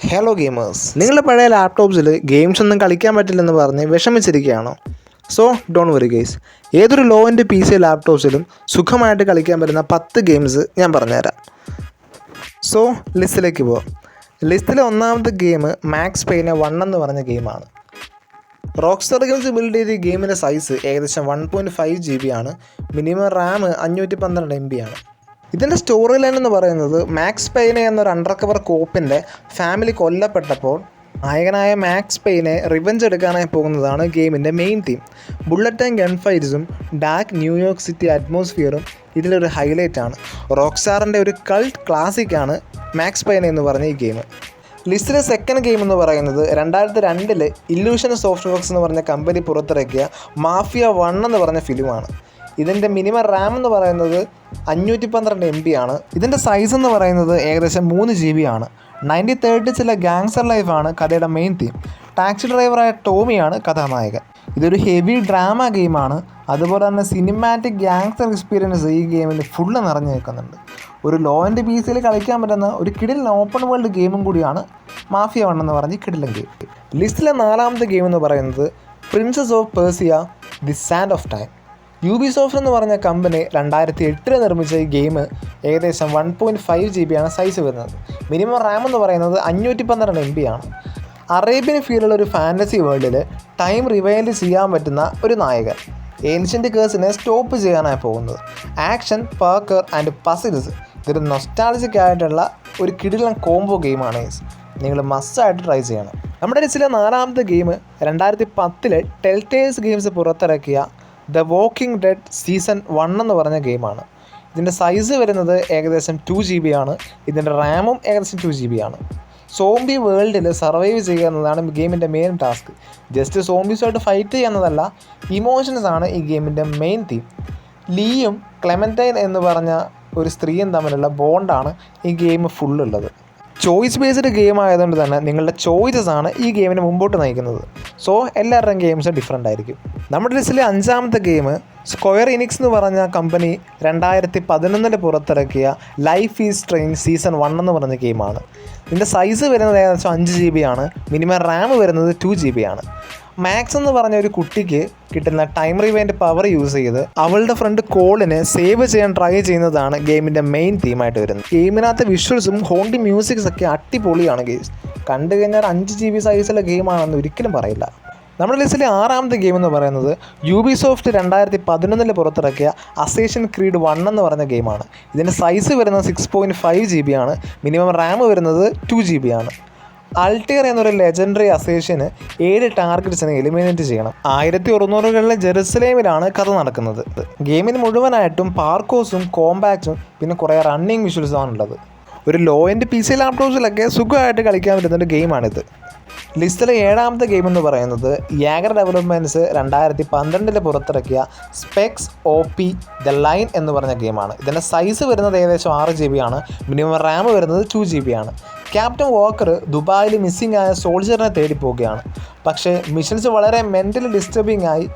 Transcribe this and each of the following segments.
Hello gamers, നിങ്ങളുടെ പഴയ ലാപ്ടോപ്സിൽ games ഒന്നും കളിക്കാൻ പറ്റില്ലെന്ന് പറഞ്ഞ് വിഷമിച്ചിരിക്കുകയാണോ? സോ ഡോണ്ട് വറി ഗെയ്സ്, ഏതൊരു ലോ എൻഡ് പി സി ലാപ്ടോപ്സിലും സുഖമായിട്ട് കളിക്കാൻ പറ്റുന്ന 10 ഗെയിംസ് ഞാൻ പറഞ്ഞുതരാം. സോ ലിസ്റ്റിലേക്ക് പോവാം. ലിസ്റ്റിലെ ഒന്നാമത്തെ ഗെയിം മാക്സ് പെയിൻ 1 എന്ന് പറഞ്ഞ ഗെയിമാണ്. റോക്സ്റ്റാർ ഗെയിംസ് ബിൽഡ് ചെയ്ത ഈ ഗെയിമിൻ്റെ സൈസ് ഏകദേശം 1.5 GB ആണ്. മിനിമം റാം 512 MB ആണ്. ഇതിൻ്റെ സ്റ്റോറി ലൈൻ എന്ന് പറയുന്നത് മാക്സ് പെയിനെ എന്നൊരു അണ്ടർ കവർ കോപ്പിൻ്റെ ഫാമിലി കൊല്ലപ്പെട്ടപ്പോൾ നായകനായ മാക്സ് പെയിനെ റിവെഞ്ച് എടുക്കാനായി പോകുന്നതാണ് ഗെയിമിൻ്റെ main theme. Bullet and gun ഫൈറ്റ്സും ഡാർക്ക് ന്യൂയോർക്ക് സിറ്റി അറ്റ്മോസ്ഫിയറും ഇതിലൊരു ഹൈലൈറ്റാണ്. റോക്സ്റ്റാറിൻ്റെ ഒരു കൾട്ട് ക്ലാസിക്കാണ് മാക്സ് പെയിൻ എന്ന് പറഞ്ഞ ഈ ഗെയിം. ലിസ്റ്റിലെ സെക്കൻഡ് ഗെയിം എന്ന് പറയുന്നത് 2002 ഇല്യൂഷൻ സോഫ്റ്റ് വർക്ക്സ് എന്ന് പറഞ്ഞ കമ്പനി പുറത്തിറക്കിയ മാഫിയ 1 എന്ന് പറഞ്ഞ ഫിലിമാണ്. ഇതിൻ്റെ മിനിമം റാം എന്ന് പറയുന്നത് 512 MB ആണ്. ഇതിൻ്റെ സൈസ് എന്ന് പറയുന്നത് ഏകദേശം 3 GB ആണ്. 1930 ചില ഗാങ്സ്റ്റർ ലൈഫാണ് കഥയുടെ മെയിൻ തീം. ടാക്സി ഡ്രൈവറായ ടോമിയാണ് കഥാനായകൻ. ഇതൊരു ഹെവി ഡ്രാമ ഗെയിമാണ്. അതുപോലെ തന്നെ സിനിമാറ്റിക് ഗാങ്സ്റ്റർ എക്സ്പീരിയൻസ് ഈ ഗെയിമിൽ ഫുള്ള് നിറഞ്ഞു നിൽക്കുന്നുണ്ട്. ഒരു ലോ എൻഡ് പി സിയിൽ കളിക്കാൻ പറ്റുന്ന ഒരു കിടിലൻ ഓപ്പൺ വേൾഡ് ഗെയിമും കൂടിയാണ് മാഫിയ 1 എന്ന് പറഞ്ഞ് കിടിലൻ ഗെയിം. ലിസ്റ്റിലെ നാലാമത്തെ ഗെയിം എന്ന് പറയുന്നത് princess of Persia the sand of time. Ubisoft എന്ന് പറഞ്ഞ കമ്പനി 2008 നിർമ്മിച്ച ഈ ഗെയിം ഏകദേശം 1.5 GB ആണ് സൈസ് വരുന്നത്. മിനിമം റാം എന്ന് പറയുന്നത് 512 MB ആണ്. അറേബ്യൻ ഫീലുള്ള ഒരു ഫാൻറ്റസി വേൾഡിൽ ടൈം റിവൈൻഡ് ചെയ്യാൻ പറ്റുന്ന ഒരു നായകൻ ഏൻഷ്യൻ്റ് കേഴ്സിനെ സ്റ്റോപ്പ് ചെയ്യാനായി പോകുന്നത്. ആക്ഷൻ, പാർക്കർ ആൻഡ് പസിൽസ്, ഇതൊരു നൊസ്റ്റാൾജിക് ആയിട്ടുള്ള ഒരു കിടിലൻ കോംബോ ഗെയിമാണ്. നിങ്ങൾ മസ്റ്റായിട്ട് ട്രൈ ചെയ്യണം. നമ്മുടെ ലിസ്റ്റിലെ നാലാമത്തെ ഗെയിം 2010 ടെൽറ്റേൽസ് ഗെയിംസ് പുറത്തിറക്കിയ ദ വോക്കിംഗ് ഡെഡ് സീസൺ 1 എന്ന് പറഞ്ഞ ഗെയിമാണ്. ഇതിൻ്റെ സൈസ് വരുന്നത് ഏകദേശം 2 GB ആണ്. ഇതിൻ്റെ റാമും ഏകദേശം 2 GB ആണ്. സോംബി വേൾഡിൽ സർവൈവ് ചെയ്യുക എന്നതാണ് ഗെയിമിൻ്റെ മെയിൻ ടാസ്ക്. ജസ്റ്റ് സോംബീസുമായിട്ട് ഫൈറ്റ് ചെയ്യുന്നതല്ല, ഇമോഷൻസ് ആണ് ഈ ഗെയിമിൻ്റെ മെയിൻ തീം. ലീയും ക്ലെമൻറ്റൈൻ എന്ന് പറഞ്ഞ ഒരു സ്ത്രീയും തമ്മിലുള്ള ബോണ്ടാണ് ഈ ഗെയിം ഫുള്ളുള്ളത്. ചോയ്സ് ബേസ്ഡ് ഗെയിം ആയതുകൊണ്ട് തന്നെ നിങ്ങളുടെ ചോയ്സസ് ആണ് ഈ ഗെയിമിനെ മുമ്പോട്ട് നയിക്കുന്നത്. സോ എല്ലാവരുടെയും ഗെയിംസ് ഡിഫറെൻ്റ് ആയിരിക്കും. നമ്മുടെ ലിസ്റ്റിലെ അഞ്ചാമത്തെ ഗെയിം സ്ക്വയർ ഇനിക്സ് എന്ന് പറഞ്ഞ കമ്പനി 2011 പുറത്തിറക്കിയ ലൈഫ് ഈസ് സ്ട്രെയിഞ്ച് സീസൺ 1 എന്ന് പറഞ്ഞ ഗെയിമാണ്. ഇതിൻ്റെ സൈസ് വരുന്നത് ഏകദേശം 5 GB ആണ്. മിനിമം റാം വരുന്നത് 2 GB ആണ്. മാക്സ് എന്ന് പറഞ്ഞ ഒരു കുട്ടിക്ക് കിട്ടുന്ന ടൈം റിവൈൻഡ് പവർ യൂസ് ചെയ്ത് അവളുടെ ഫ്രണ്ട് കോളിനെ സേവ് ചെയ്യാൻ ട്രൈ ചെയ്യുന്നതാണ് ഗെയിമിൻ്റെ മെയിൻ തീമായിട്ട് വരുന്നത്. ഗെയിമിനകത്ത് വിഷ്വൽസും ഹോണ്ടി മ്യൂസിക്സ് ഒക്കെ അടിപൊളിയാണ്. ഗെയിംസ് കണ്ടു കഴിഞ്ഞാൽ 5 GB സൈസിലെ ഗെയിമാണെന്ന് ഒരിക്കലും പറയില്ല. നമ്മുടെ ലിസ്റ്റിലെ ആറാമത്തെ ഗെയിം എന്ന് പറയുന്നത് യൂബിസോഫ്റ്റ് 2011 പുറത്തിറക്കിയ അസേഷൻ ക്രീഡ് 1 എന്ന് പറഞ്ഞ ഗെയിമാണ്. ഇതിൻ്റെ സൈസ് വരുന്നത് 6.5 GB ആണ്. മിനിമം റാം വരുന്നത് 2 GB ആണ്. അൾട്ടിയർ എന്നൊരു ലെജൻഡറി അസേഷന് 7 ടാർഗറ്റ്സിനെ എലിമിനേറ്റ് ചെയ്യണം. 1600കളിലെ ജെറുസലേമിലാണ് കഥ നടക്കുന്നത്. ഗെയിമിന് മുഴുവനായിട്ടും പാർക്കോസും കോമ്പാക്റ്റും പിന്നെ കുറേ റണ്ണിങ് വിഷ്വൽസാണുള്ളത്. ഒരു ലോ എൻഡ് പി സി ലാപ്ടോപ്സിലൊക്കെ സുഖമായിട്ട് കളിക്കാൻ പറ്റുന്നൊരു ഗെയിമാണിത്. ലിസ്റ്റിലെ ഏഴാമത്തെ ഗെയിം എന്ന് പറയുന്നത് യാഗർ ഡെവലപ്മെൻറ്റ്സ് 2012 പുറത്തിറക്കിയ സ്പെക്സ് OP ദ ലൈൻ എന്ന് പറഞ്ഞ ഗെയിമാണ്. ഇതിൻ്റെ സൈസ് വരുന്നത് ഏകദേശം 6 GB ആണ്. മിനിമം റാം വരുന്നത് 2 GB ആണ്. ക്യാപ്റ്റൻ വോക്കർ ദുബായിൽ മിസ്സിംഗ് ആയ സോൾജറിനെ തേടി പോവുകയാണ്. പക്ഷേ മിഷൻസ് വളരെ മെൻ്റലി ഡിസ്റ്റർബിംഗ് ആയി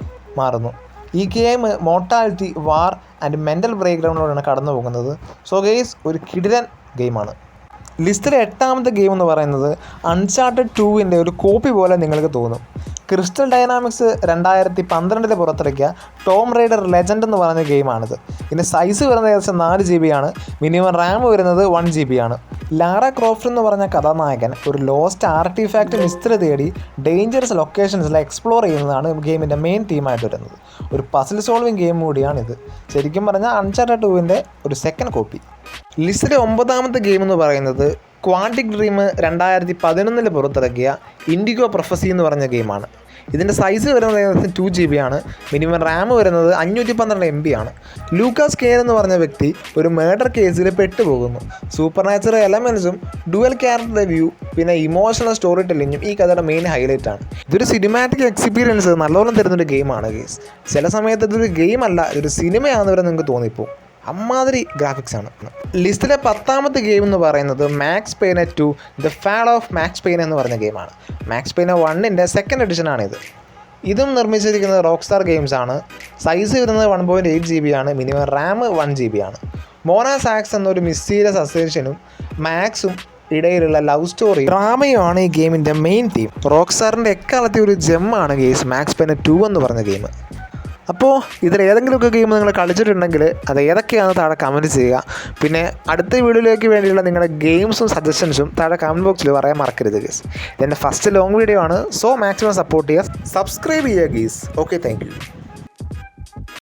മാറുന്നു. ഈ game mortality, war and mental break ഡൗണിലൂടെയാണ് കടന്നു പോകുന്നത്. സോ ഗെയ്സ്, ഒരു കിടിലൻ ഗെയിമാണ്. ലിസ്റ്റിലെ എട്ടാമത്തെ ഗെയിം എന്ന് പറയുന്നത് അൺചാർട്ടഡ് 2 ഒരു കോപ്പി പോലെ നിങ്ങൾക്ക് തോന്നും. ക്രിസ്റ്റൽ ഡൈനാമിക്സ് 2012 പുറത്തിറക്കിയ ടോം റൈഡർ ലെജൻഡ് എന്ന് പറഞ്ഞ ഗെയിമാണിത്. ഇതിൻ്റെ സൈസ് വരുന്നത് ഏകദേശം 4 GB ആണ്. മിനിമം റാം വരുന്നത് 1 GB ആണ്. ലാറ ക്രോഫ്റ്റ് എന്ന് പറഞ്ഞ കഥാനായകൻ ഒരു ലോസ്റ്റ് ആർട്ടിഫാക്റ്റ് മിസ്റ്ററി തേടി ഡേഞ്ചറസ് ലൊക്കേഷൻസിൽ എക്സ്പ്ലോർ ചെയ്യുന്നതാണ് ഗെയിമിൻ്റെ മെയിൻ തീമായിട്ട് വരുന്നത്. ഒരു പസിൽ സോൾവിങ് ഗെയിം കൂടിയാണിത്. ശരിക്കും പറഞ്ഞാൽ അൺചാർട്ടഡ് 2 ഒരു സെക്കൻഡ് കോപ്പി. ലിസ്റ്റിലെ 9ാമത്തെ ഗെയിം എന്ന് പറയുന്നത് ക്വാണ്ടിക് ഡ്രീം 2011 പുറത്തിറക്കിയ ഇൻഡിഗോ പ്രൊഫസി എന്ന് പറഞ്ഞ ഗെയിമാണ്. ഇതിൻ്റെ സൈസ് വരുന്നത് ഏകദേശം 2 GB ആണ്. മിനിമം റാം വരുന്നത് 512 MB ആണ്. ലൂക്കാസ് കെയർ എന്ന് പറഞ്ഞ വ്യക്തി ഒരു മേർഡർ കേസിൽ പെട്ടുപോകുന്നു. സൂപ്പർ നാച്ചുറൽ എലമെൻസും ഡുവൽ ക്യാരക്ടർ വ്യൂ പിന്നെ ഇമോഷണൽ സ്റ്റോറി ടെല്ലിങ്ങും ഈ കഥയുടെ മെയിൻ ഹൈലൈറ്റ് ആണ്. ഇതൊരു സിനിമാറ്റിക് എക്സ്പീരിയൻസ് നല്ലോണം തരുന്നൊരു ഗെയിമാണ് ഗെയ്സ്. ചില സമയത്ത് ഇതൊരു ഗെയിമല്ല, ഇതൊരു സിനിമയാണെന്ന് വരെ നിങ്ങൾക്ക് തോന്നിപ്പോൾ. അമ്മാതിരി ഗ്രാഫിക്സ് ആണ്. ലിസ്റ്റിലെ 10ാമത്തെ ഗെയിം എന്ന് പറയുന്നത് Max Payne 2 the fall of Max Payne എന്ന് പറഞ്ഞ ഗെയിമാണ്. മാക്സ് പെയിൻ 1 സെക്കൻഡ് എഡിഷനാണിത്. ഇതും നിർമ്മിച്ചിരിക്കുന്നത് റോക്സ്റ്റാർ ഗെയിംസ് ആണ്. സൈസ് വരുന്നത് 1.8 GB ആണ്. മിനിമം റാം 1 GB ആണ്. മോന സാക്സ് എന്നൊരു മിസ്റ്റീരിയസ് അസേഷനും മാക്സും ഇടയിലുള്ള ലവ് സ്റ്റോറി ഡ്രാമയുമാണ് ഈ ഗെയിമിൻ്റെ മെയിൻ തീം. റോക്സ്റ്റാറിൻ്റെ എക്കാലത്തെ ഒരു ജെമ്മാണ് ഗെയ്സ് മാക്സ് പെയ്ൻ 2 എന്ന് പറഞ്ഞ ഗെയിം. അപ്പോൾ ഇതിൽ ഏതെങ്കിലുമൊക്കെ ഗെയിം നിങ്ങൾ കളിച്ചിട്ടുണ്ടെങ്കിൽ അത് ഏതൊക്കെയാണെന്ന് താഴെ കമൻറ്റ് ചെയ്യുക. പിന്നെ അടുത്ത വീഡിയോയിലേക്ക് വേണ്ടിയുള്ള നിങ്ങളുടെ ഗെയിംസും സജഷൻസും താഴെ കമൻറ്റ് ബോക്സിൽ പറയാൻ മറക്കരുത് ഗെയ്സ്. ഇതെൻ്റെ ഫസ്റ്റ് ലോങ് വീഡിയോ ആണ്. സോ മാക്സിമം സപ്പോർട്ട് ചെയ്യുക, സബ്സ്ക്രൈബ് ചെയ്യുക ഗെയ്സ്. Okay, thank you.